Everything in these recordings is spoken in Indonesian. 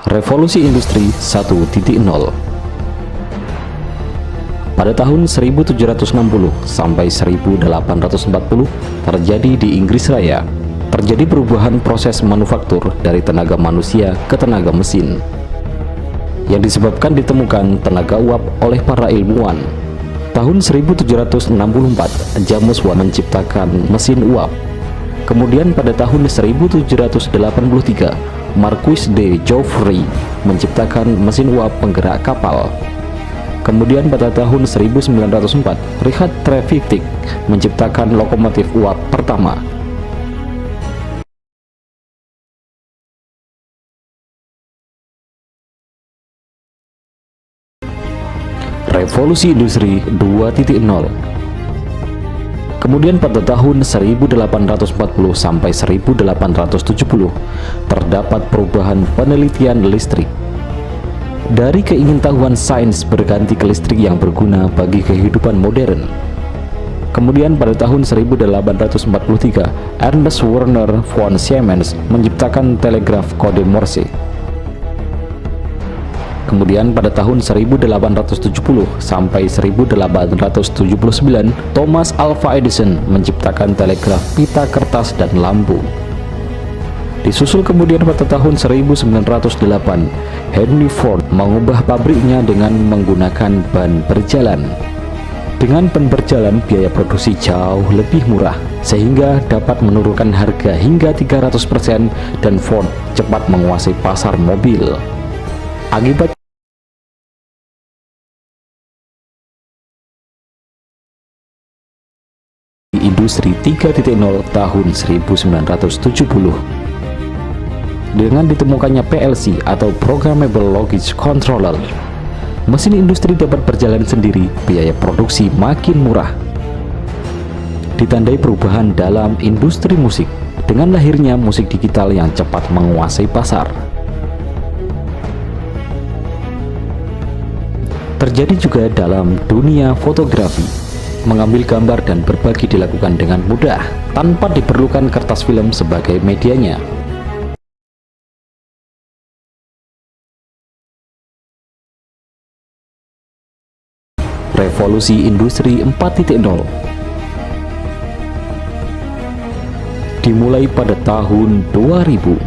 Revolusi Industri 1.0. Pada tahun 1760 sampai 1840 terjadi di Inggris Raya. Terjadi perubahan proses manufaktur dari tenaga manusia ke tenaga mesin, yang disebabkan ditemukan tenaga uap oleh para ilmuwan. Tahun 1764, James Watt menciptakan mesin uap. Kemudian pada tahun 1783, Marquis de Joffre menciptakan mesin uap penggerak kapal. Kemudian pada tahun 1904, Richard Trevithick menciptakan lokomotif uap pertama. Revolusi Industri 2.0. Kemudian pada tahun 1840 sampai 1870 terdapat perubahan penelitian listrik. Dari keingintahuan sains berganti ke listrik yang berguna bagi kehidupan modern. Kemudian pada tahun 1843, Ernest Werner von Siemens menciptakan telegraf kode Morse. Kemudian pada tahun 1870 sampai 1879, Thomas Alva Edison menciptakan telegraf pita kertas dan lampu. Disusul kemudian pada tahun 1908, Henry Ford mengubah pabriknya dengan menggunakan ban berjalan. Dengan ban berjalan, biaya produksi jauh lebih murah, sehingga dapat menurunkan harga hingga 300% dan Ford cepat menguasai pasar mobil. Akibat Industri 3.0 tahun 1970. Dengan ditemukannya PLC atau Programmable Logic Controller, mesin industri dapat berjalan sendiri, biaya produksi makin murah. Ditandai perubahan dalam industri musik dengan lahirnya musik digital yang cepat menguasai pasar. Terjadi juga dalam dunia fotografi. Mengambil gambar dan berbagi dilakukan dengan mudah, tanpa diperlukan kertas film sebagai medianya. Revolusi Industri 4.0 dimulai pada tahun 2000.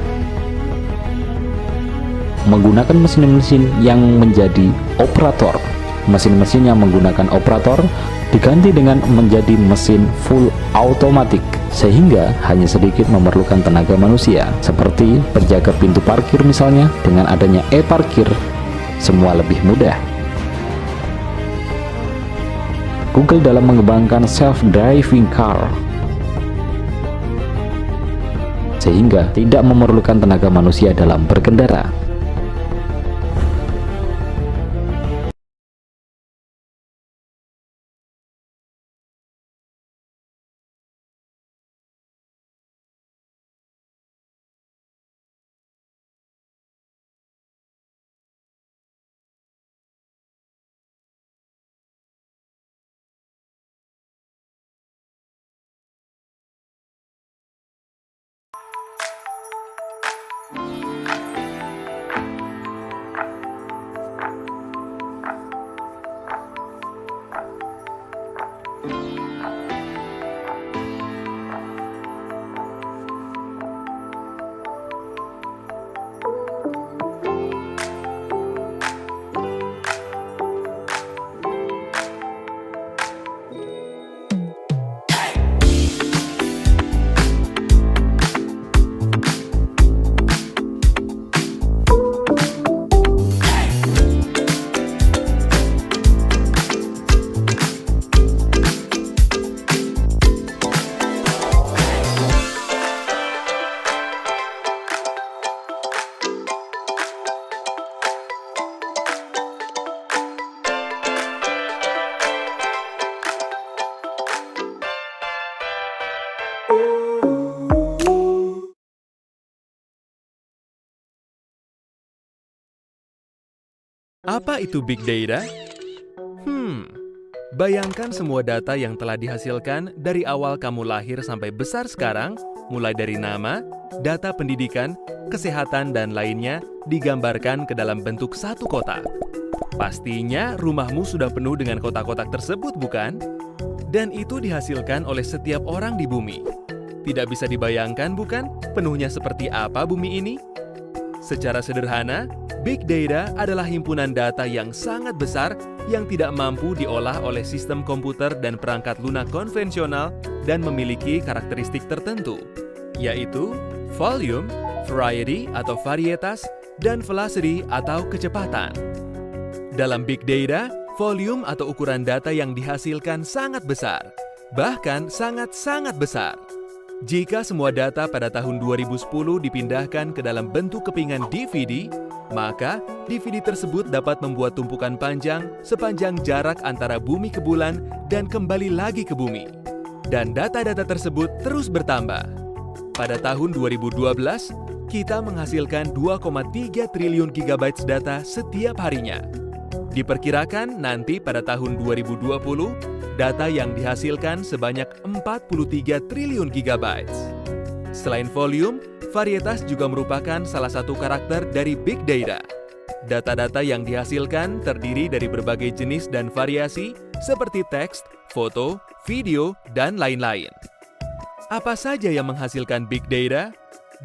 Menggunakan mesin-mesin yang menjadi operator. Mesin-mesin yang menggunakan operator diganti dengan menjadi mesin full automatic, sehingga hanya sedikit memerlukan tenaga manusia, seperti penjaga pintu parkir misalnya. Dengan adanya e-parkir, semua lebih mudah. Google dalam mengembangkan self-driving car, sehingga tidak memerlukan tenaga manusia dalam berkendara. Apa itu Big Data? Bayangkan semua data yang telah dihasilkan dari awal kamu lahir sampai besar sekarang, mulai dari nama, data pendidikan, kesehatan, dan lainnya digambarkan ke dalam bentuk satu kotak. Pastinya rumahmu sudah penuh dengan kotak-kotak tersebut, bukan? Dan itu dihasilkan oleh setiap orang di bumi. Tidak bisa dibayangkan, bukan, penuhnya seperti apa bumi ini? Secara sederhana, Big Data adalah himpunan data yang sangat besar yang tidak mampu diolah oleh sistem komputer dan perangkat lunak konvensional dan memiliki karakteristik tertentu, yaitu volume, variety atau varietas, dan velocity atau kecepatan. Dalam Big Data, volume atau ukuran data yang dihasilkan sangat besar, bahkan sangat-sangat besar. Jika semua data pada tahun 2010 dipindahkan ke dalam bentuk kepingan DVD, maka DVD tersebut dapat membuat tumpukan panjang sepanjang jarak antara bumi ke bulan dan kembali lagi ke bumi. Dan data-data tersebut terus bertambah. Pada tahun 2012, kita menghasilkan 2,3 triliun GB data setiap harinya. Diperkirakan nanti pada tahun 2020, data yang dihasilkan sebanyak 43 triliun GB. Selain volume, varietas juga merupakan salah satu karakter dari Big Data. Data-data yang dihasilkan terdiri dari berbagai jenis dan variasi seperti teks, foto, video, dan lain-lain. Apa saja yang menghasilkan Big Data?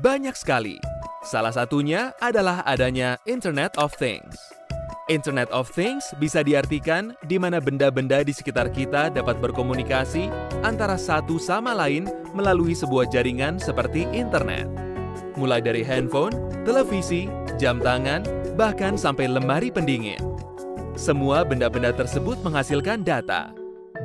Banyak sekali. Salah satunya adalah adanya Internet of Things. Internet of Things bisa diartikan di mana benda-benda di sekitar kita dapat berkomunikasi antara satu sama lain melalui sebuah jaringan seperti internet. Mulai dari handphone, televisi, jam tangan, bahkan sampai lemari pendingin. Semua benda-benda tersebut menghasilkan data.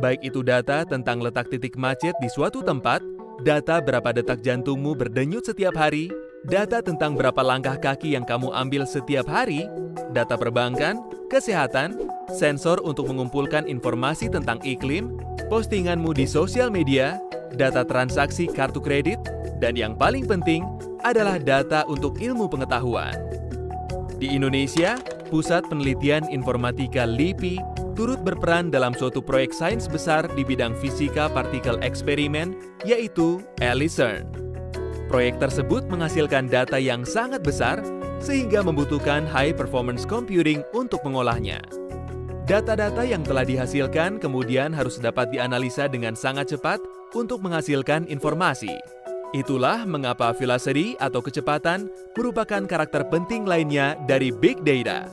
Baik itu data tentang letak titik macet di suatu tempat, data berapa detak jantungmu berdenyut setiap hari, data tentang berapa langkah kaki yang kamu ambil setiap hari, data perbankan, kesehatan, sensor untuk mengumpulkan informasi tentang iklim, postinganmu di sosial media, data transaksi kartu kredit, dan yang paling penting adalah data untuk ilmu pengetahuan. Di Indonesia, Pusat Penelitian Informatika LIPI turut berperan dalam suatu proyek sains besar di bidang fisika partikel eksperimen, yaitu LICERN. Proyek tersebut menghasilkan data yang sangat besar sehingga membutuhkan high performance computing untuk mengolahnya. Data-data yang telah dihasilkan kemudian harus dapat dianalisa dengan sangat cepat untuk menghasilkan informasi. Itulah mengapa velocity atau kecepatan merupakan karakter penting lainnya dari Big Data.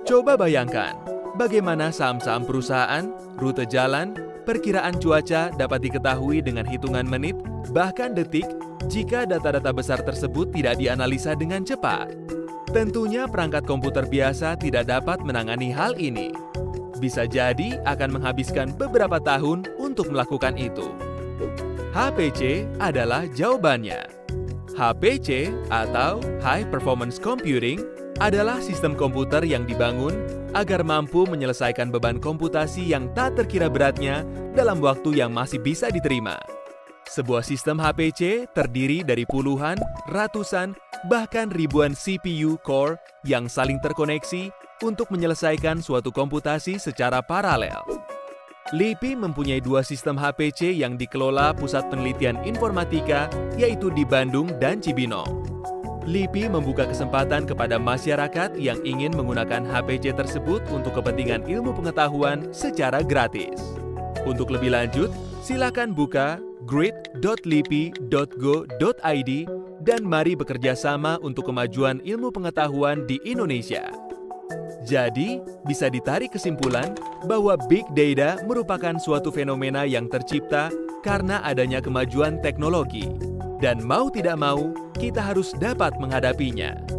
Coba bayangkan, bagaimana saham-saham perusahaan, rute jalan, perkiraan cuaca dapat diketahui dengan hitungan menit, bahkan detik, jika data-data besar tersebut tidak dianalisa dengan cepat. Tentunya perangkat komputer biasa tidak dapat menangani hal ini. Bisa jadi akan menghabiskan beberapa tahun untuk melakukan itu. HPC adalah jawabannya. HPC atau High Performance Computing adalah sistem komputer yang dibangun agar mampu menyelesaikan beban komputasi yang tak terkira beratnya dalam waktu yang masih bisa diterima. Sebuah sistem HPC terdiri dari puluhan, ratusan, bahkan ribuan CPU core yang saling terkoneksi untuk menyelesaikan suatu komputasi secara paralel. LIPI mempunyai dua sistem HPC yang dikelola Pusat Penelitian Informatika, yaitu di Bandung dan Cibinong. LIPI membuka kesempatan kepada masyarakat yang ingin menggunakan HPC tersebut untuk kepentingan ilmu pengetahuan secara gratis. Untuk lebih lanjut, silakan buka grid.lipi.go.id dan mari bekerja sama untuk kemajuan ilmu pengetahuan di Indonesia. Jadi, bisa ditarik kesimpulan bahwa Big Data merupakan suatu fenomena yang tercipta karena adanya kemajuan teknologi. Dan mau tidak mau, kita harus dapat menghadapinya.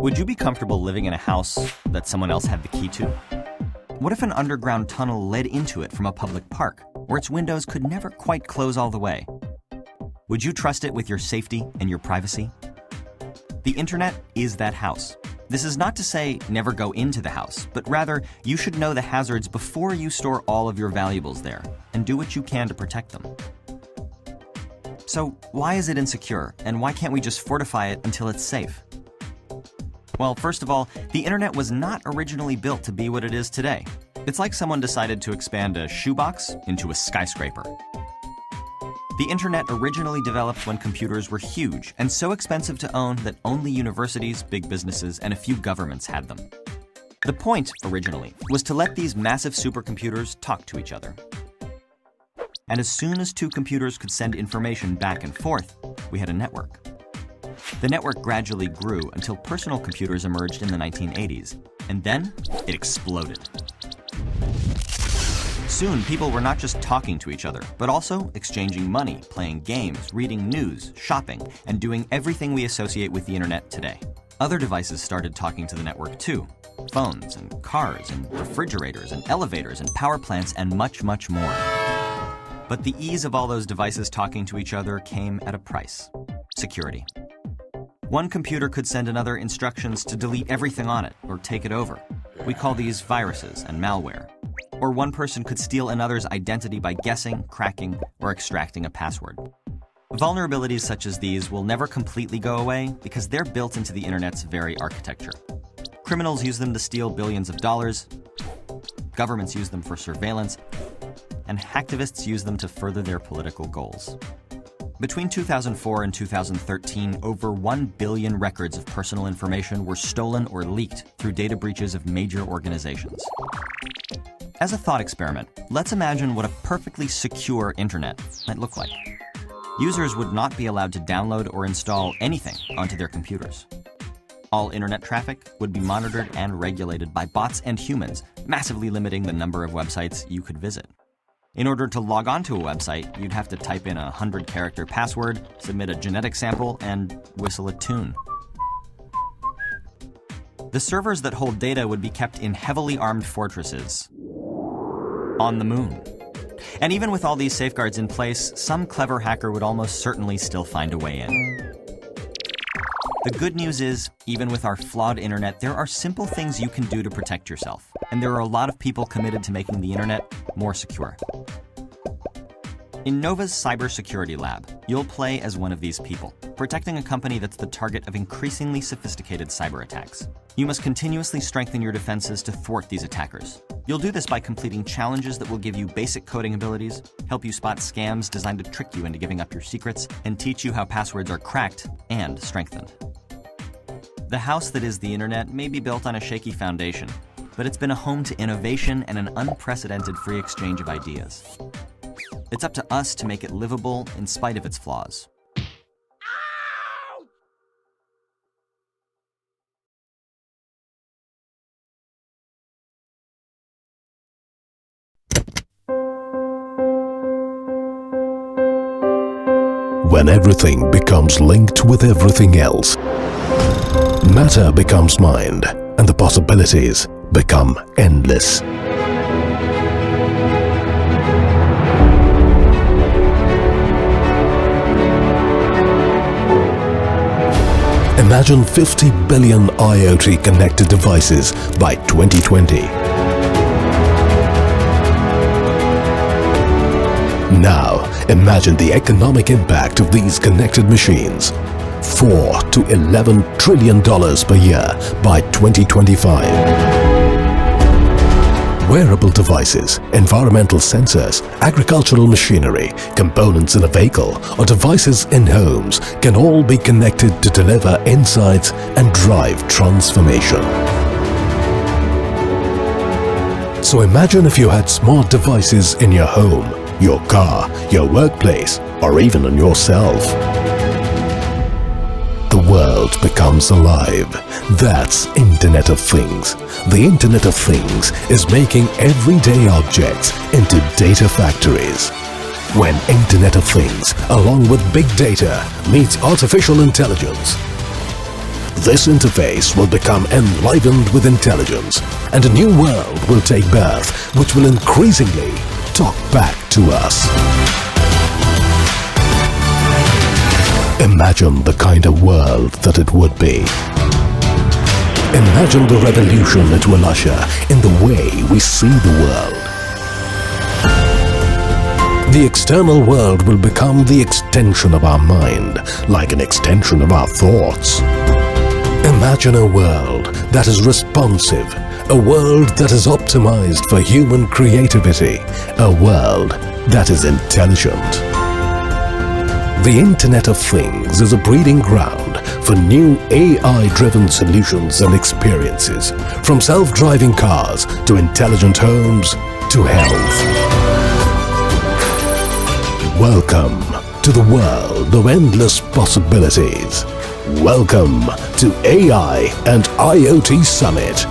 Would you be comfortable living in a house that someone else had the key to? What if an underground tunnel led into it from a public park, where its windows could never quite close all the way? Would you trust it with your safety and your privacy? The internet is that house. This is not to say never go into the house, but rather you should know the hazards before you store all of your valuables there, and do what you can to protect them. So why is it insecure, and why can't we just fortify it until it's safe? Well, first of all, the internet was not originally built to be what it is today. It's like someone decided to expand a shoebox into a skyscraper. The internet originally developed when computers were huge and so expensive to own that only universities, big businesses, and a few governments had them. The point, originally, was to let these massive supercomputers talk to each other. And as soon as two computers could send information back and forth, we had a network. The network gradually grew until personal computers emerged in the 1980s, and then it exploded. Soon, people were not just talking to each other, but also exchanging money, playing games, reading news, shopping, and doing everything we associate with the internet today. Other devices started talking to the network too. Phones and cars and refrigerators and elevators and power plants and much, much more. But the ease of all those devices talking to each other came at a price: security. One computer could send another instructions to delete everything on it or take it over. We call these viruses and malware. Or one person could steal another's identity by guessing, cracking, or extracting a password. Vulnerabilities such as these will never completely go away because they're built into the internet's very architecture. Criminals use them to steal billions of dollars, governments use them for surveillance, and hacktivists use them to further their political goals. Between 2004 and 2013, over 1 billion records of personal information were stolen or leaked through data breaches of major organizations. As a thought experiment, let's imagine what a perfectly secure internet might look like. Users would not be allowed to download or install anything onto their computers. All internet traffic would be monitored and regulated by bots and humans, massively limiting the number of websites you could visit. In order to log on to a website, you'd have to type in a 100-character password, submit a genetic sample, and whistle a tune. The servers that hold data would be kept in heavily armed fortresses on the moon. And even with all these safeguards in place, some clever hacker would almost certainly still find a way in. The good news is, even with our flawed internet, there are simple things you can do to protect yourself. And there are a lot of people committed to making the internet more secure. In Nova's cybersecurity lab, you'll play as one of these people, protecting a company that's the target of increasingly sophisticated cyber attacks. You must continuously strengthen your defenses to thwart these attackers. You'll do this by completing challenges that will give you basic coding abilities, help you spot scams designed to trick you into giving up your secrets, and teach you how passwords are cracked and strengthened. The house that is the internet may be built on a shaky foundation, but it's been a home to innovation and an unprecedented free exchange of ideas. It's up to us to make it livable in spite of its flaws. When everything becomes linked with everything else, matter becomes mind, and the possibilities become endless. Imagine 50 billion IoT connected devices by 2020. Now, imagine the economic impact of these connected machines. $4 to $11 trillion per year by 2025. Wearable devices, environmental sensors, agricultural machinery, components in a vehicle, or devices in homes can all be connected to deliver insights and drive transformation. So imagine if you had smart devices in your home, your car, your workplace, or even on yourself. The world becomes alive. That's Internet of Things. The Internet of Things is making everyday objects into data factories. When Internet of Things, along with big data, meets artificial intelligence, This interface will become enlivened with intelligence, and a new world will take birth which will increasingly talk back to us. Imagine the kind of world that it would be. Imagine the revolution it will usher in the way we see the world. The external world will become the extension of our mind, like an extension of our thoughts. Imagine a world that is responsive, a world that is optimized for human creativity, a world that is intelligent. The Internet of Things is a breeding ground for new AI-driven solutions and experiences, from self-driving cars to intelligent homes to health. Welcome to the world of endless possibilities. Welcome to AI and IoT Summit.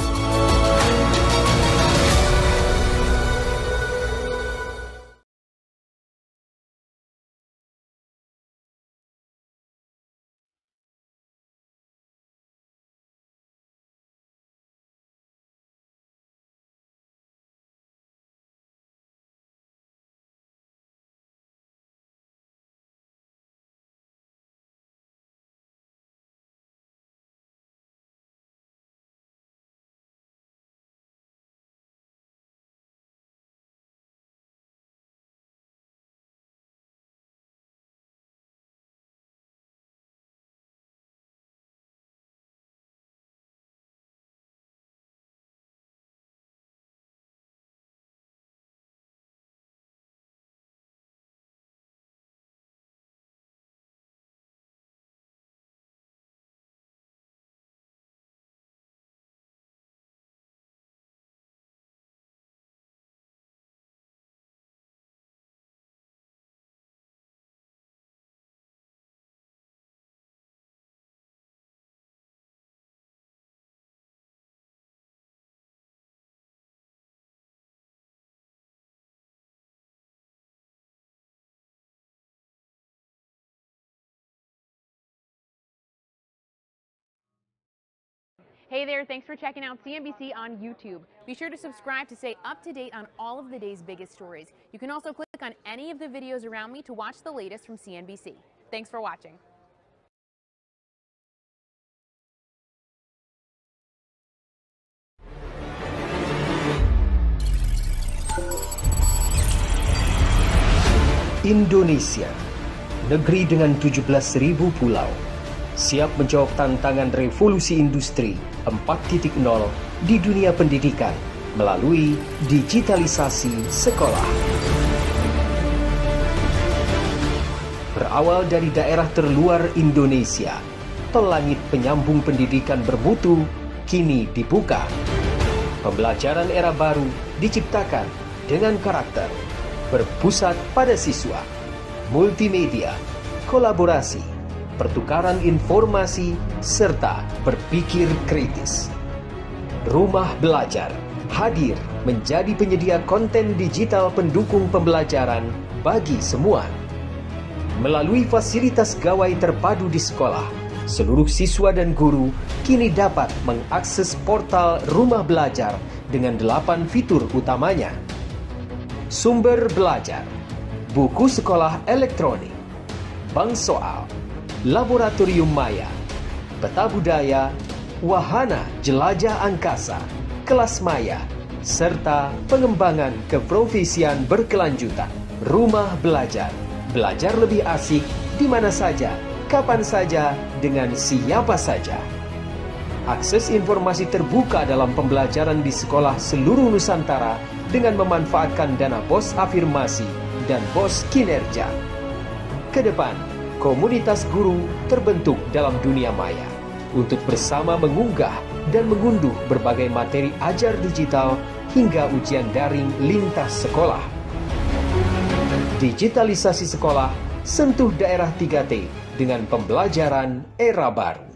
Hey there, thanks for checking out CNBC on YouTube. Be sure to subscribe to stay up to date on all of the day's biggest stories. You can also click on any of the videos around me to watch the latest from CNBC. Thanks for watching. Indonesia, negeri dengan 17.000 pulau, siap menjawab tantangan revolusi industri 4.0 di dunia pendidikan melalui digitalisasi sekolah. Berawal dari daerah terluar Indonesia, tol langit penyambung pendidikan bermutu kini dibuka. Pembelajaran era baru diciptakan dengan karakter, berpusat pada siswa, multimedia, kolaborasi, pertukaran informasi, serta berpikir kritis. Rumah Belajar hadir menjadi penyedia konten digital pendukung pembelajaran bagi semua. Melalui fasilitas gawai terpadu di sekolah, seluruh siswa dan guru kini dapat mengakses portal Rumah Belajar dengan 8 fitur utamanya. Sumber belajar, buku sekolah elektronik, bank soal, laboratorium maya, peta budaya, wahana jelajah angkasa, kelas maya, serta pengembangan keprofesian berkelanjutan. Rumah Belajar, belajar lebih asik di mana saja, kapan saja, dengan siapa saja. Akses informasi terbuka dalam pembelajaran di sekolah seluruh Nusantara dengan memanfaatkan dana BOS afirmasi dan BOS kinerja. Kedepan, komunitas guru terbentuk dalam dunia maya untuk bersama mengunggah dan mengunduh berbagai materi ajar digital hingga ujian daring lintas sekolah. Digitalisasi sekolah, sentuh daerah 3T dengan pembelajaran era baru.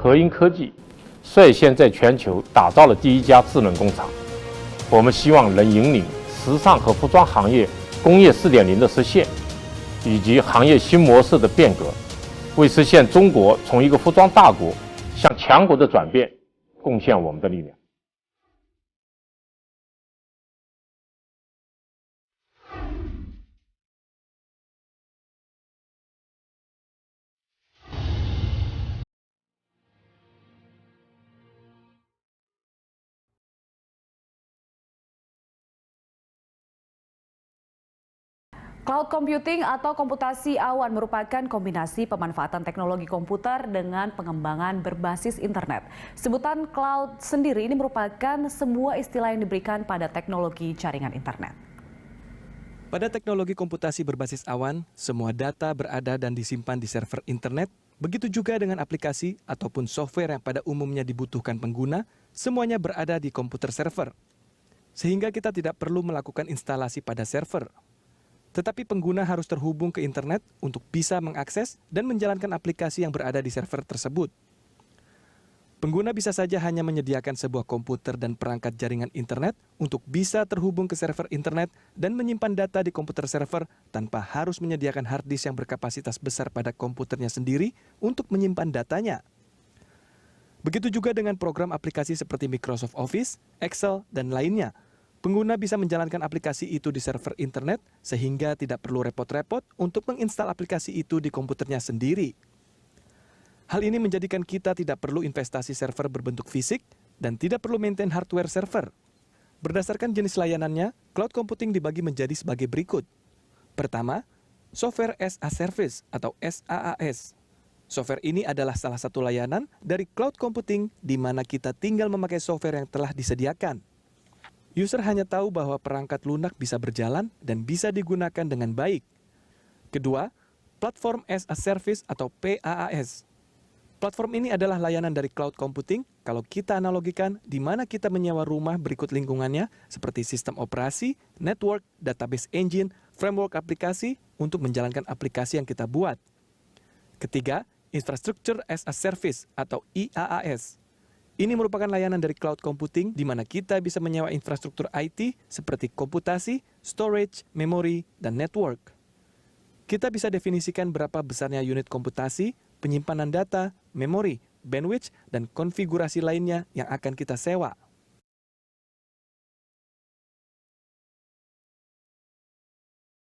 和音科技率先在全球打造了第一家智能工厂。我们希望能引领时尚和服装行业工业4.0的实现，以及行业新模式的变革，为实现中国从一个服装大国向强国的转变贡献我们的力量。Cloud computing atau komputasi awan merupakan kombinasi pemanfaatan teknologi komputer dengan pengembangan berbasis internet. Sebutan cloud sendiri ini merupakan sebuah istilah yang diberikan pada teknologi jaringan internet. Pada teknologi komputasi berbasis awan, semua data berada dan disimpan di server internet. Begitu juga dengan aplikasi ataupun software yang pada umumnya dibutuhkan pengguna, semuanya berada di komputer server. Sehingga kita tidak perlu melakukan instalasi pada server. Tetapi pengguna harus terhubung ke internet untuk bisa mengakses dan menjalankan aplikasi yang berada di server tersebut. Pengguna bisa saja hanya menyediakan sebuah komputer dan perangkat jaringan internet untuk bisa terhubung ke server internet dan menyimpan data di komputer server tanpa harus menyediakan hard disk yang berkapasitas besar pada komputernya sendiri untuk menyimpan datanya. Begitu juga dengan program aplikasi seperti Microsoft Office, Excel, dan lainnya. Pengguna bisa menjalankan aplikasi itu di server internet sehingga tidak perlu repot-repot untuk menginstal aplikasi itu di komputernya sendiri. Hal ini menjadikan kita tidak perlu investasi server berbentuk fisik dan tidak perlu maintain hardware server. Berdasarkan jenis layanannya, cloud computing dibagi menjadi sebagai berikut. Pertama, Software as a Service atau SaaS. Software ini adalah salah satu layanan dari cloud computing di mana kita tinggal memakai software yang telah disediakan. User hanya tahu bahwa perangkat lunak bisa berjalan dan bisa digunakan dengan baik. Kedua, Platform as a Service atau PaaS. Platform ini adalah layanan dari cloud computing kalau kita analogikan di mana kita menyewa rumah berikut lingkungannya seperti sistem operasi, network, database engine, framework aplikasi untuk menjalankan aplikasi yang kita buat. Ketiga, Infrastructure as a Service atau IaaS. Ini merupakan layanan dari cloud computing di mana kita bisa menyewa infrastruktur IT seperti komputasi, storage, memori, dan network. Kita bisa definisikan berapa besarnya unit komputasi, penyimpanan data, memori, bandwidth, dan konfigurasi lainnya yang akan kita sewa.